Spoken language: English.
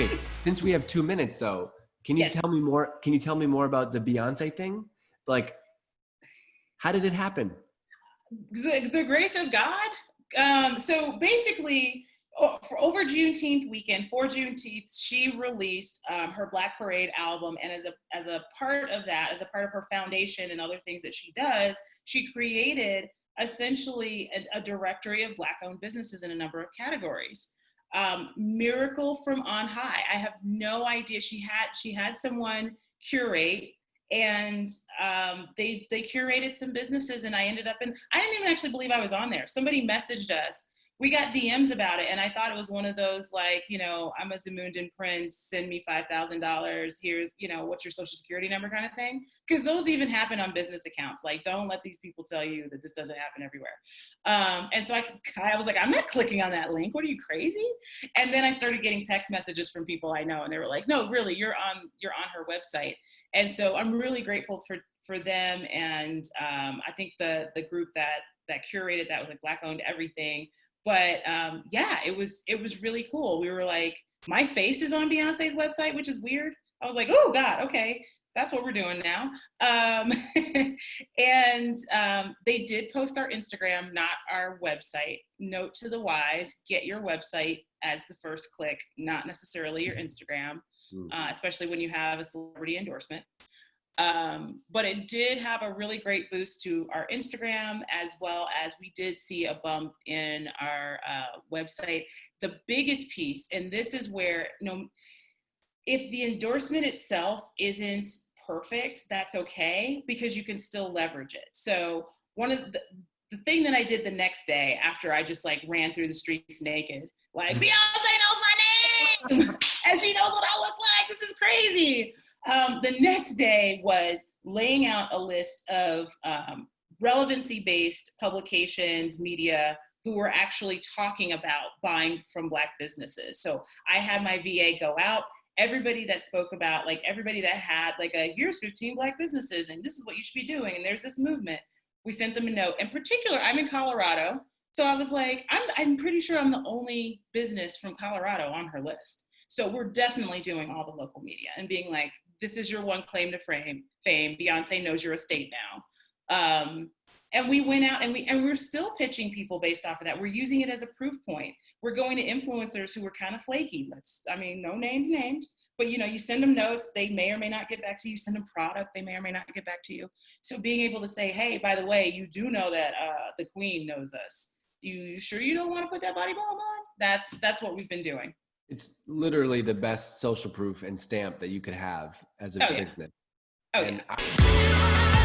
Okay, since we have 2 minutes though, can you Yes. tell me more? Can you tell me more about the Beyonce thing? Like, how did it happen? The grace of God. So basically, for over Juneteenth weekend, for Juneteenth, she released her Black Parade album, and as a part of that, as a part of her foundation and other things that she does, she created essentially a directory of Black-owned businesses in a number of categories. Miracle from on high. I have no idea. She had someone curate, and they curated some businesses, and I ended up in, I didn't even actually believe I was on there. Somebody messaged us. We got DMs about it, and I thought it was one of those, like, you know, I'm a Zamundan prince, send me $5,000, here's, you know, what's your social security number kind of thing. Because those even happen on business accounts. Like, don't let these people tell you that this doesn't happen everywhere. And so I was like, I'm not clicking on that link. What are you, crazy? And then I started getting text messages from people I know, and they were like, no, really, you're on her website. And so I'm really grateful for them. And I think the group that curated that was like Black owned everything. But yeah, it was really cool. We were like, my face is on Beyonce's website, which is weird. I was like, oh God, okay, that's what we're doing now. And they did post our Instagram, not our website. Note to the wise, get your website as the first click, not necessarily your Instagram, especially when you have a celebrity endorsement. But it did have a really great boost to our Instagram, as well as we did see a bump in our website. The biggest piece, and this is where, you know, if the endorsement itself isn't perfect, that's okay, because you can still leverage it. So one of the thing that I did the next day, after I just like ran through the streets naked, like, Beyonce knows my name and she knows what I look like, this is crazy. The next day was laying out a list of relevancy-based publications, media, who were actually talking about buying from Black businesses. So I had my VA go out, everybody that spoke about, like, everybody that had like here's 15 Black businesses and this is what you should be doing, and there's this movement, we sent them a note. In particular, I'm in Colorado, so I was like, I'm pretty sure I'm the only business from Colorado on her list. So we're definitely doing all the local media and being like, this is your one claim to fame. Beyonce knows your estate now. And we went out and we're still pitching people based off of that. We're using it as a proof point. We're going to influencers who were kind of flaky. No names named, but you know, you send them notes, they may or may not get back to you. Send them product, they may or may not get back to you. So being able to say, hey, by the way, you do know that the Queen knows us. You sure you don't want to put that body bomb on? That's what we've been doing. It's literally the best social proof and stamp that you could have as a business. Oh, yeah.